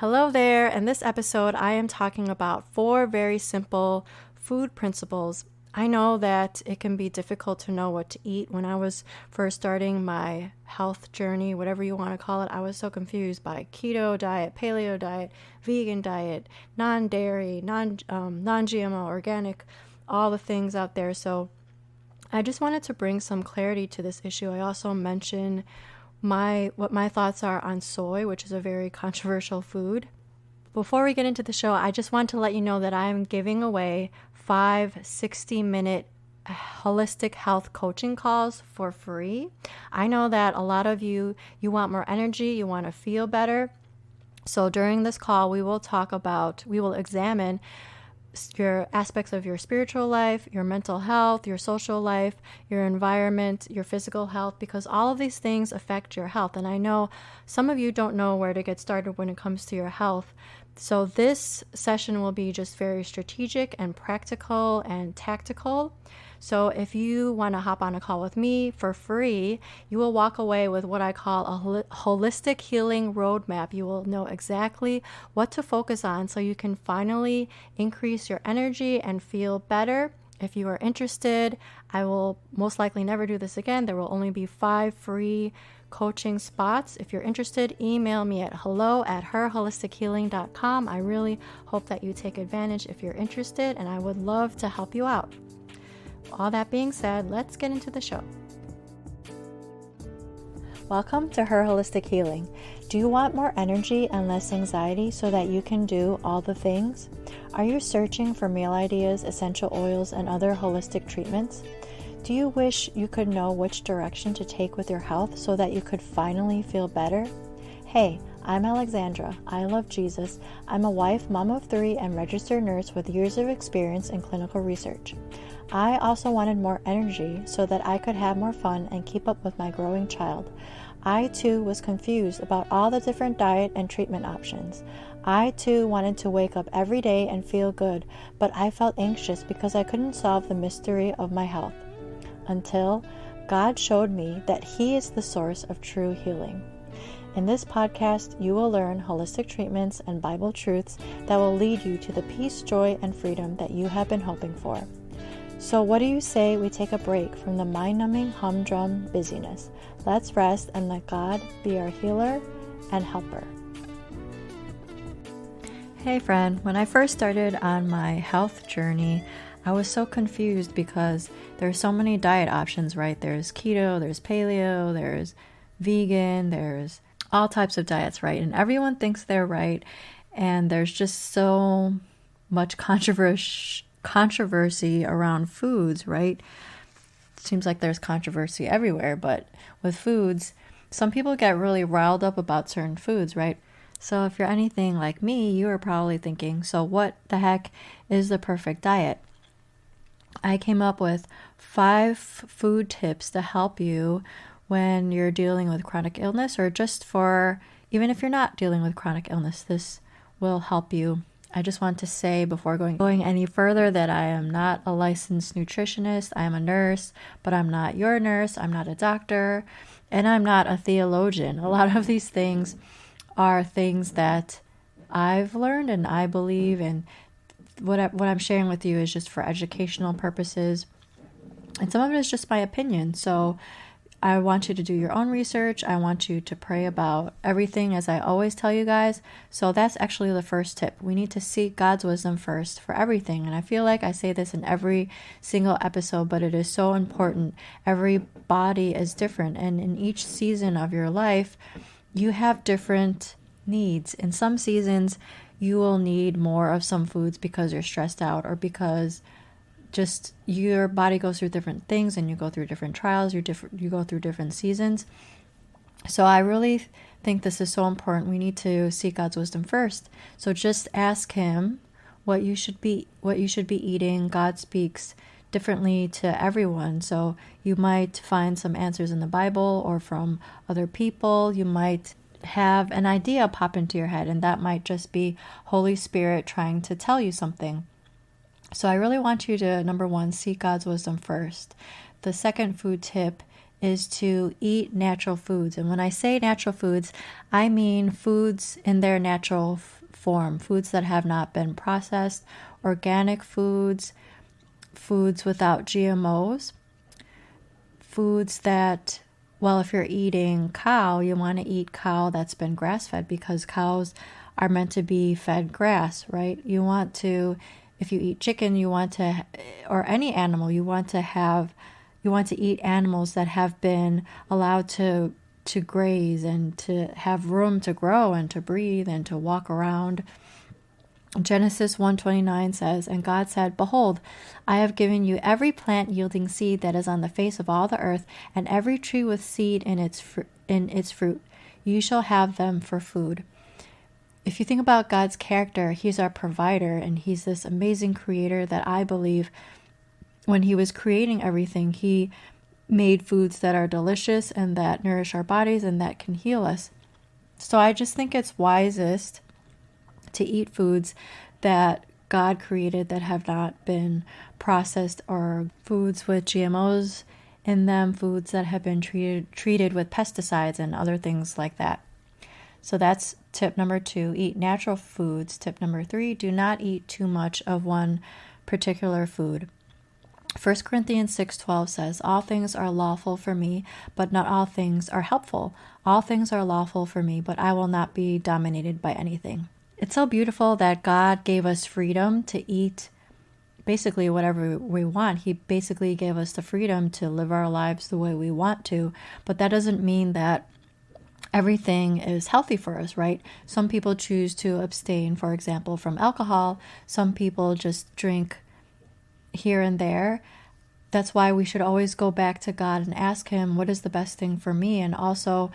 Hello there. In this episode, I am talking about 4 very simple food principles. I know that it can be difficult to know what to eat. When I was first starting my health journey, whatever you want to call it, I was so confused by keto diet, paleo diet, vegan diet, non-dairy, non-GMO, organic, all the things out there. So I just wanted to bring some clarity to this issue. I also mentioned what my thoughts are on soy, which is a very controversial food. Before we get into the show, I just want to let you know that I'm giving away 5 60-minute holistic health coaching calls for free. I know that a lot of you want more energy, you want to feel better. So during this call, we will examine your aspects of your spiritual life, your mental health, your social life, your environment, your physical health, because all of these things affect your health. And I know some of you don't know where to get started when it comes to your health. So this session will be just very strategic and practical and tactical. So if you want to hop on a call with me for free, you will walk away with what I call a holistic healing roadmap. You will know exactly what to focus on so you can finally increase your energy and feel better. If you are interested, I will most likely never do this again. There will only be 5 free coaching spots. If you're interested, email me at hello@herholistichealing.com. I really hope that you take advantage if you're interested, and I would love to help you out. All that being said, let's get into the show. Welcome to Her Holistic Healing. Do you want more energy and less anxiety so that you can do all the things? Are you searching for meal ideas, essential oils, and other holistic treatments? Do you wish you could know which direction to take with your health so that you could finally feel better? Hey, I'm Alexandra. I love Jesus. I'm a wife, mom of 3, and registered nurse with years of experience in clinical research. I also wanted more energy so that I could have more fun and keep up with my growing child. I too was confused about all the different diet and treatment options. I too wanted to wake up every day and feel good, but I felt anxious because I couldn't solve the mystery of my health. Until God showed me that He is the source of true healing. In this podcast, you will learn holistic treatments and Bible truths that will lead you to the peace, joy, and freedom that you have been hoping for. So what do you say we take a break from the mind-numbing humdrum busyness? Let's rest and let God be our healer and helper. Hey friend, when I first started on my health journey, I was so confused because there's so many diet options, right? There's keto, there's paleo, there's vegan, there's all types of diets, right? And everyone thinks they're right. And there's just so much controversy around foods, right? It seems like there's controversy everywhere, but with foods, some people get really riled up about certain foods, right? So if you're anything like me, you are probably thinking, so what the heck is the perfect diet? I came up with 5 food tips to help you when you're dealing with chronic illness, or just for, even if you're not dealing with chronic illness, this will help you. I just want to say before going any further that I am not a licensed nutritionist. I am a nurse, but I'm not your nurse. I'm not a doctor, and I'm not a theologian. A lot of these things are things that I've learned and I believe, and what I'm sharing with you is just for educational purposes, and some of it is just my opinion. So I want you to do your own research. I want you to pray about everything, as I always tell you guys. So that's actually the first tip. We need to seek God's wisdom first for everything. And I feel like I say this in every single episode, but it is so important. Every body is different, and in each season of your life, you have different needs. In some seasons, you will need more of some foods because you're stressed out, or because just your body goes through different things and you go through different trials, you go through different seasons. So I really think this is so important. We need to seek God's wisdom first. So just ask Him what you should be eating. God speaks differently to everyone. So you might find some answers in the Bible or from other people. You might have an idea pop into your head, and that might just be Holy Spirit trying to tell you something. So I really want you to, number 1, seek God's wisdom first. The second food tip is to eat natural foods. And when I say natural foods, I mean foods in their natural form, foods that have not been processed, organic foods, foods without GMOs, foods that, well, if you're eating cow, you want to eat cow that's been grass-fed, because cows are meant to be fed grass, right? You want to, if you eat chicken, you want to, or any animal, you want to eat animals that have been allowed to graze and to have room to grow and to breathe and to walk around. Genesis 1:29 says, "And God said, Behold, I have given you every plant yielding seed that is on the face of all the earth, and every tree with seed in its fruit. You shall have them for food." If you think about God's character, He's our provider, and He's this amazing creator that I believe when He was creating everything, He made foods that are delicious and that nourish our bodies and that can heal us. So I just think it's wisest to eat foods that God created that have not been processed, or foods with GMOs in them, foods that have been treated with pesticides and other things like that. So that's tip number 2, eat natural foods. Tip number 3, do not eat too much of one particular food. 1 Corinthians 6:12 says, "All things are lawful for me, but not all things are helpful. All things are lawful for me, but I will not be dominated by anything." It's so beautiful that God gave us freedom to eat basically whatever we want. He basically gave us the freedom to live our lives the way we want to, but that doesn't mean that everything is healthy for us, right? Some people choose to abstain, for example, from alcohol. Some people just drink here and there. That's why we should always go back to God and ask Him, what is the best thing for me? And also,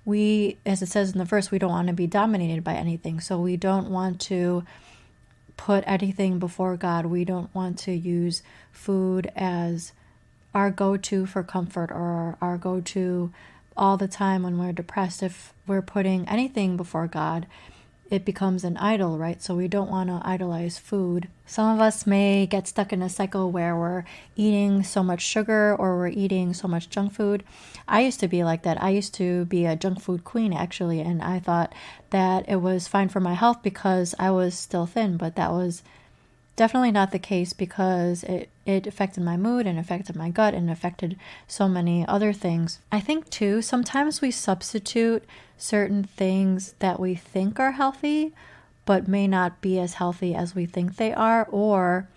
we, as it says in the verse, we don't want to be dominated by anything. So we don't want to put anything before God. We don't want to use food as our go-to for comfort, or our go-to all the time when we're depressed. If we're putting anything before God, it becomes an idol, right? So we don't want to idolize food. Some of us may get stuck in a cycle where we're eating so much sugar or we're eating so much junk food. I used to be like that. I used to be a junk food queen, actually, and I thought that it was fine for my health because I was still thin, but that was definitely not the case, because it affected my mood and affected my gut and affected so many other things. I think too, sometimes we substitute certain things that we think are healthy but may not be as healthy as we think they are, or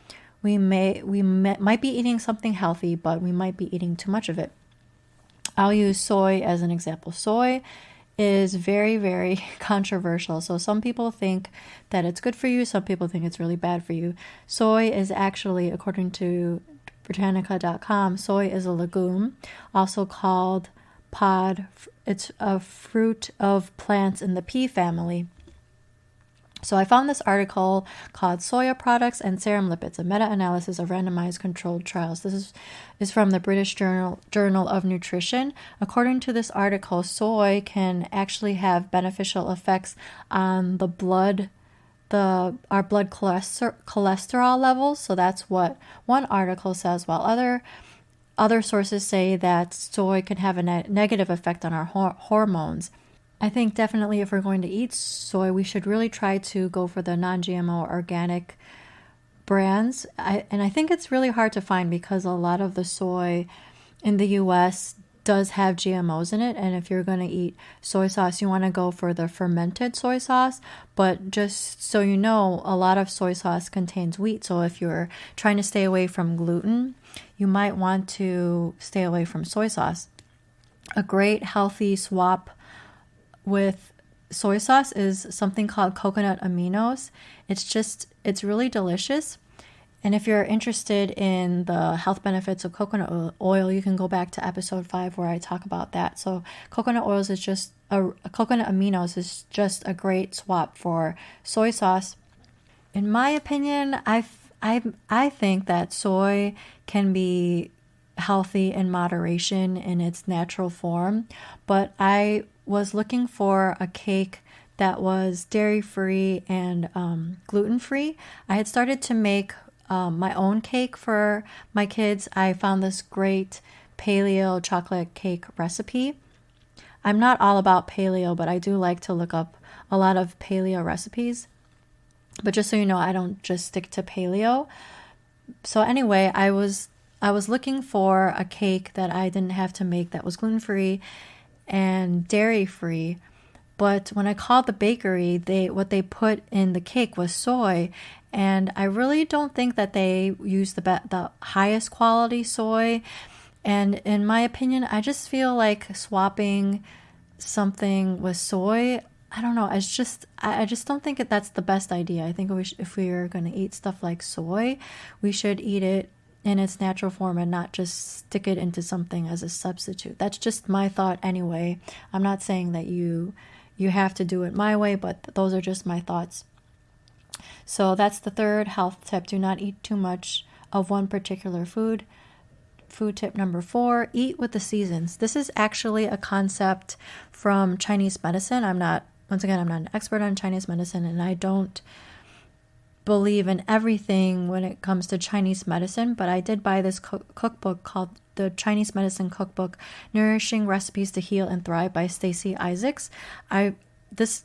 we might be eating something healthy, but we might be eating too much of it. I'll use soy as an example. Soy is very, very controversial. So some people think that it's good for you. Some people think it's really bad for you. Soy is actually, according to Britannica.com, soy is a legume, also called pod. It's a fruit of plants in the pea family. So I found this article called Soya Products and Serum Lipids, a meta-analysis of randomized controlled trials. This is from the British Journal of Nutrition. According to this article, soy can actually have beneficial effects on the blood, our blood cholesterol levels. So that's what one article says, while other sources say that soy can have a negative effect on our hormones. I think definitely if we're going to eat soy, we should really try to go for the non-GMO organic brands. And I think it's really hard to find because a lot of the soy in the US does have GMOs in it. And if you're going to eat soy sauce, you want to go for the fermented soy sauce. But just so you know, a lot of soy sauce contains wheat. So if you're trying to stay away from gluten, you might want to stay away from soy sauce. A great healthy swap with soy sauce is something called coconut aminos. It's really delicious. And if you're interested in the health benefits of coconut oil, you can go back to episode 5 where I talk about that. So coconut aminos is just a great swap for soy sauce. In my opinion, I think that soy can be healthy in moderation in its natural form, but I was looking for a cake that was dairy-free and gluten-free. I had started to make my own cake for my kids. I found this great paleo chocolate cake recipe. I'm not all about paleo, but I do like to look up a lot of paleo recipes. But just so you know, I don't just stick to paleo. So anyway, I was looking for a cake that I didn't have to make that was gluten-free and dairy-free. But when I called the bakery, what they put in the cake was soy, and I really don't think that they use the highest quality soy. And in my opinion, I just feel like swapping something with soy, I don't know. I just don't think that's the best idea. I think if we are going to eat stuff like soy, we should eat it in its natural form and not just stick it into something as a substitute. That's just my thought anyway. I'm not saying that you have to do it my way, but those are just my thoughts. So that's the third health tip. Do not eat too much of one particular food. Food tip number 4, eat with the seasons. This is actually a concept from Chinese medicine. I'm not an expert on Chinese medicine, and I don't believe in everything when it comes to Chinese medicine, but I did buy this cookbook called the Chinese Medicine Cookbook, Nourishing Recipes to Heal and Thrive by Stacy Isaacs. This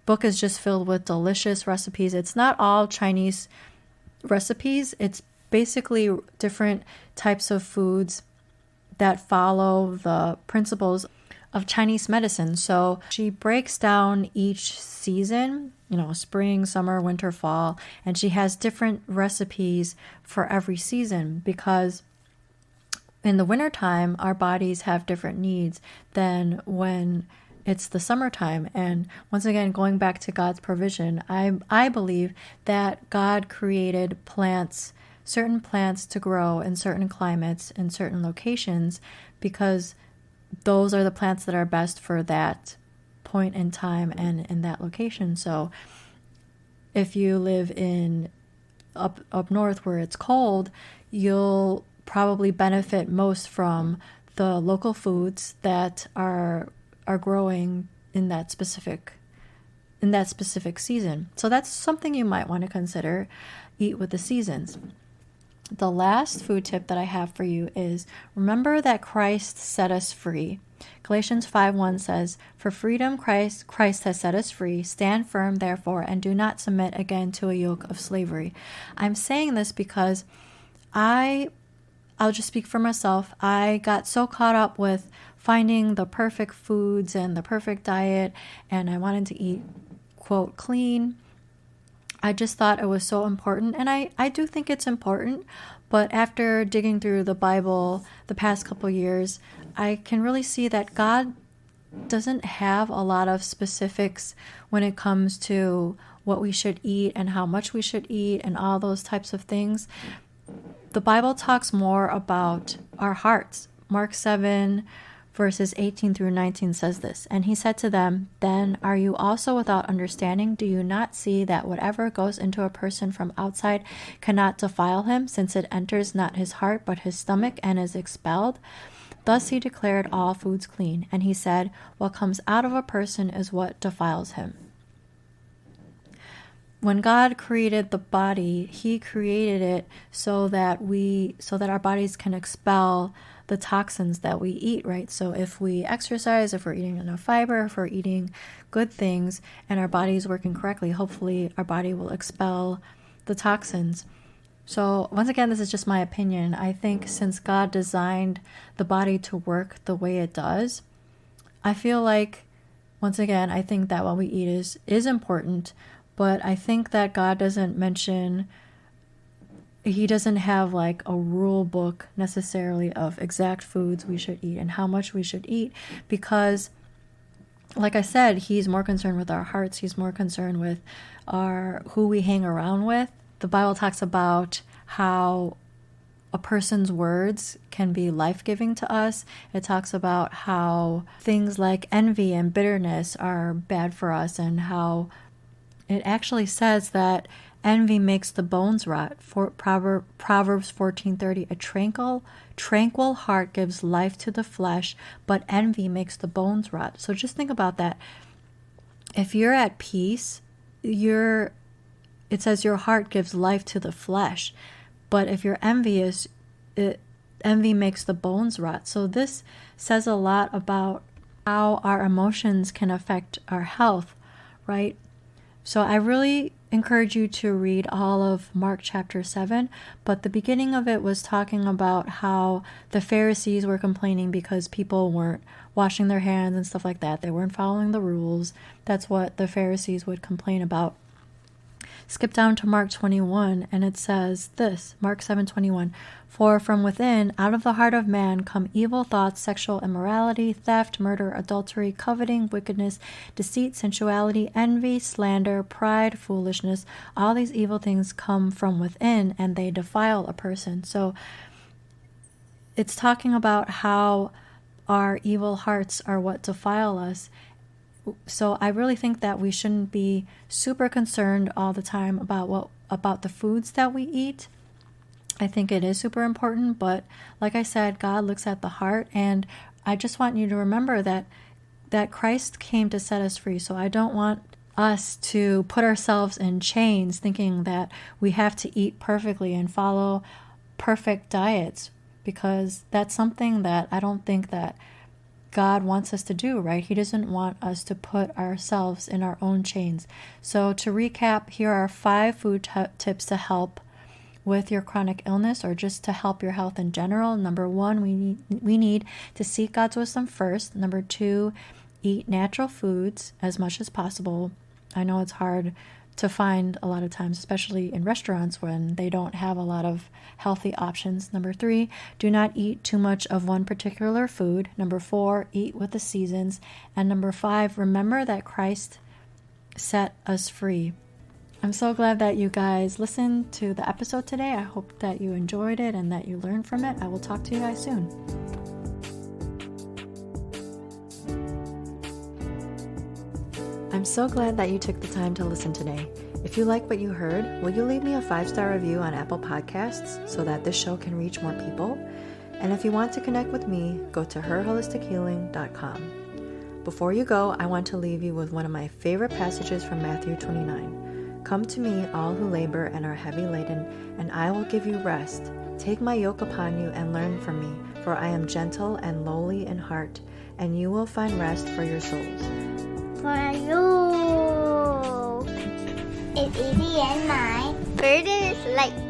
book is just filled with delicious recipes. It's not all Chinese recipes. It's basically different types of foods that follow the principles of Chinese medicine. So she breaks down each season, spring, summer, winter, fall, and she has different recipes for every season, because in the wintertime, our bodies have different needs than when it's the summertime. And once again, going back to God's provision, I believe that God created certain plants to grow in certain climates in certain locations, because those are the plants that are best for that point in time and in that location. So if you live up north where it's cold, you'll probably benefit most from the local foods that are growing in that specific season. So that's something you might want to consider. Eat with the seasons. The last food tip that I have for you is, remember that Christ set us free. Galatians 5:1 says, "For freedom Christ has set us free. Stand firm, therefore, and do not submit again to a yoke of slavery." I'm saying this because I'll just speak for myself. I got so caught up with finding the perfect foods and the perfect diet, and I wanted to eat, quote, clean. I just thought it was so important, and I do think it's important, but after digging through the Bible the past couple years, I can really see that God doesn't have a lot of specifics when it comes to what we should eat and how much we should eat and all those types of things. The Bible talks more about our hearts. Mark 7 verses 18 through 19 says this, "And he said to them, Then are you also without understanding? Do you not see that whatever goes into a person from outside cannot defile him, since it enters not his heart but his stomach and is expelled? Thus he declared all foods clean. And he said, What comes out of a person is what defiles him." When God created the body, he created it so that our bodies can expel the toxins that we eat, right? So if we exercise, if we're eating enough fiber, if we're eating good things and our body is working correctly, hopefully our body will expel the toxins. So once again, this is just my opinion. I think since God designed the body to work the way it does, I feel like, once again, I think that what we eat is important, but I think that God doesn't mention, he doesn't have like a rule book necessarily of exact foods we should eat and how much we should eat, because like I said, he's more concerned with our hearts. He's more concerned with who we hang around with. The Bible talks about how a person's words can be life-giving to us. It talks about how things like envy and bitterness are bad for us, and how it actually says that envy makes the bones rot. Proverbs 14:30, "A tranquil heart gives life to the flesh, but envy makes the bones rot." So just think about that. If you're at peace, it says your heart gives life to the flesh. But if you're envious, envy makes the bones rot. So this says a lot about how our emotions can affect our health, right? So I really encourage you to read all of Mark chapter 7, but the beginning of it was talking about how the Pharisees were complaining because people weren't washing their hands and stuff like that. They weren't following the rules. That's what the Pharisees would complain about. Skip down to Mark 21, and it says this, Mark 7:21, "For from within, out of the heart of man, come evil thoughts, sexual immorality, theft, murder, adultery, coveting, wickedness, deceit, sensuality, envy, slander, pride, foolishness. All these evil things come from within, and they defile a person." So it's talking about how our evil hearts are what defile us. So I really think that we shouldn't be super concerned all the time about the foods that we eat. I think it is super important, but like I said, God looks at the heart, and I just want you to remember that Christ came to set us free. So I don't want us to put ourselves in chains thinking that we have to eat perfectly and follow perfect diets, because that's something that I don't think that God wants us to do, right? He doesn't want us to put ourselves in our own chains. So to recap, here are 5 food tips to help with your chronic illness, or just to help your health in general. Number 1, we need to seek God's wisdom first. Number 2, eat natural foods as much as possible. I know it's hard to find a lot of times, especially in restaurants when they don't have a lot of healthy options. Number 3, do not eat too much of one particular food. Number 4, eat with the seasons. And number 5, remember that Christ set us free. I'm so glad that you guys listened to the episode today. I hope that you enjoyed it and that you learned from it. I will talk to you guys soon. I'm so glad that you took the time to listen today. If you like what you heard, will you leave me a 5-star review on Apple Podcasts so that this show can reach more people? And if you want to connect with me, go to herholistichealing.com. Before you go, I want to leave you with one of my favorite passages from Matthew 29. "Come to me, all who labor and are heavy laden, and I will give you rest. Take my yoke upon you and learn from me, for I am gentle and lowly in heart, and you will find rest for your souls." For you, it's easy and my burden is light.